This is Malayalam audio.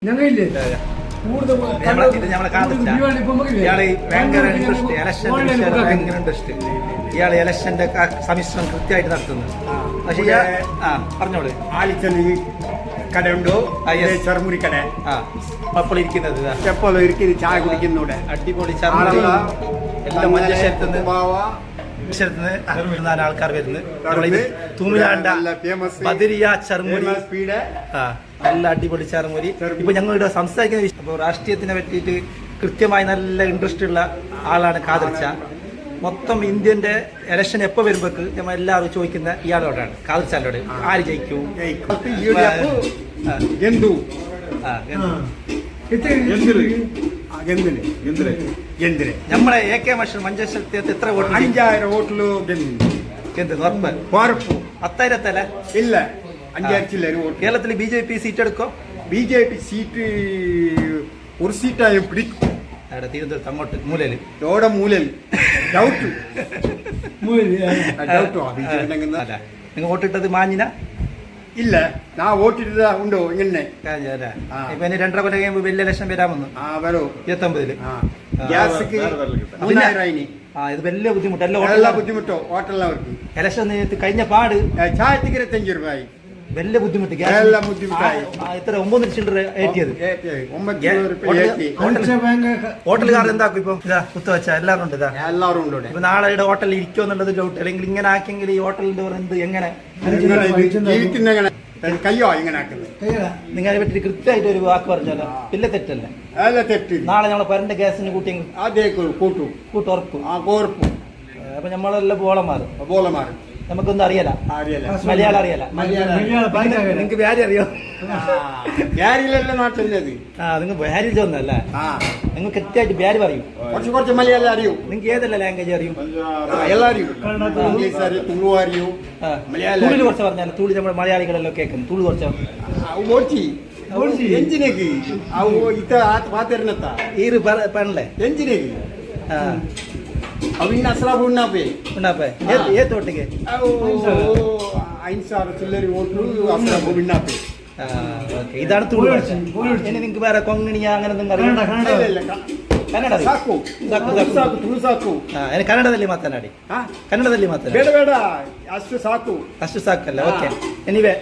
ഞങ്ങളില്ലേ ഇയാള് ഇലക്ഷന്റെ സമ്മിശ്രണം കൃത്യമായിട്ട് നടത്തുന്നു. പക്ഷെ പറഞ്ഞോളൂ, ആലിച്ചെന്ന് കടയുണ്ടോ? ചെറുമുറി കട അപ്പോൾ ഇരിക്കുന്നത് എപ്പോഴും ഇരിക്കുന്നത് ചായ കുടിക്കുന്നൂടെ അടിപൊളി എല്ലാം മഞ്ചേശ്വരത്തുനിന്ന് ആൾക്കാർ വരുന്നു. തൂമിലാണ്ട ബദരിയ ചർമുരി, നല്ല അടിപൊളി ചർമുരി. ഇപ്പൊ ഞങ്ങളിവിടെ സംസാരിക്കുന്ന വിഷയം, അപ്പോൾ രാഷ്ട്രീയത്തിനെ പറ്റിയിട്ട് കൃത്യമായി നല്ല ഇൻട്രസ്റ്റ് ഉള്ള ആളാണ് കാദർച്ച. മൊത്തം ഇന്ത്യന്റെ ഇലക്ഷൻ എപ്പോ വരുമ്പോക്ക് നമ്മൾ എല്ലാവരും ചോദിക്കുന്ന ഇയാളോടാണ്, കാദർച്ചാലോട്. ആര് ജയിക്കും? നമ്മളെ AK മഷർ മഞ്ചേശ്വരത്ത് എത്ര വോട്ട്? 5000 വോട്ടില് ഉറപ്പ്. 10,000 ഇല്ല, 5000 വോട്ട്. കേരളത്തിൽ BJP സീറ്റ് എടുക്കോ? BJP സീറ്റ് ഒരു സീറ്റായും പിടിക്കും. തിരുവനന്തപുരത്ത് അങ്ങോട്ട് മൂലയില് നിങ്ങൾ വോട്ടിട്ടത് മാഞ്ഞിന? ഇല്ല, ഞാൻ വോട്ടിട്ടത് ഉണ്ടോ ഇങ്ങനെ. ഇപ്പൊ 2.5 കൊല്ലം കഴിയുമ്പോ വലിയ ഇലക്ഷൻ വരാമെന്ന്. വരോ 29. ഇത് വലിയ ബുദ്ധിമുട്ട്. എല്ലാ ബുദ്ധിമുട്ടോ ഹോട്ടലിനവർക്ക്. ഇലക്ഷൻ കഴിഞ്ഞ പാട് ചായക്ക് 25 രൂപയായി. വലിയ ബുദ്ധിമുട്ട്. എല്ലാം ബുദ്ധിമുട്ടായി. ഇത്ര 9 സിലിണ്ടർ ഏറ്റിയത്. ഹോട്ടലുകാർ എന്താക്കും ഇപ്പൊ? ഇതാ കുത്തുവച്ച എല്ലാവരും ഉണ്ട്. എല്ലാവരും ഉണ്ട്. ഇപ്പൊ നാളെ ഇവിടെ ഹോട്ടലിൽ ഇരിക്കുമോ എന്നുള്ളത് ഡൗട്ട്. അല്ലെങ്കിൽ ഇങ്ങനെ ആക്കിയെങ്കിൽ ഈ ഹോട്ടലിന്റെ എന്ത് എങ്ങനെ കയ്യോ ഇങ്ങനെ ആക്കുന്നത്? നിങ്ങളെ പറ്റി കൃത്യമായിട്ട് ഒരു വാക്ക് പറഞ്ഞാലോ? ഇല്ല, തെറ്റല്ലേ? നാളെ നമ്മളെ പരന്റെ ഗ്യാസിന് കൂട്ടി അതേ കൂട്ടുറക്കും. അപ്പൊ നമ്മളെല്ലാം ബോളന്മാർ. നമുക്കൊന്നും അറിയാല, മലയാളം അറിയാല. നിങ്ങക്ക് വ്യാരി അറിയോ? വ്യാരിയിലല്ല നാട്ടിലത്. നിങ്ങൾ വ്യാരി ചോന്നല്ല, നിങ്ങൾ കൃത്യമായിട്ട് വ്യാരി പറയും. കുറച്ച് മലയാളം അറിയൂ. നിങ്ങൾക്ക് ഏതല്ല ലാംഗ്വേജ് അറിയും? എല്ലാം അറിയും. ഇംഗ്ലീഷ് അറിയും, തുളു അറിയൂ, മലയാളം. തുളി കുറച്ച് പറഞ്ഞാൽ തുളി നമ്മൾ മലയാളികളെല്ലാം കേൾക്കുന്നു. തുളു കുറച്ച് ಎಂಜಿನಿಗೆ ಅವು ಇತ ಪಾತಿರ್ನತ್ತ ಈರು ಪಣಲೆ ಎಂಜಿನಿಗೆ ಅವಿನ್ನ ಅಸ್ರಾಬ್ ಉಣ್ಣಾಪೆ ಏತ್ ಒಟ್ಟಿಗೆ ಅವು 5,000 ಚಿಲ್ಲರಿ ಓಟ್ಲು ಅಸ್ರಾಬ್ ಉಣ್ಣಾಪೆ. ഇതാണ് തുളു. ഇനി നിങ്ങൾക്ക് വേറെ കൊങ്ങിണിയ അങ്ങനെ ಕನ್ನಡ ಸಾಕು, ತುಳು ಸಾಕು. ಕನ್ನಡದಲ್ಲಿ ಮಾತನಾಡಿ. ಬೇಡ ಅಷ್ಟು ಸಾಕು. ಅಷ್ಟು ಸಾಕಲ್ಲ? ಓಕೆ. ಎನಿವೆ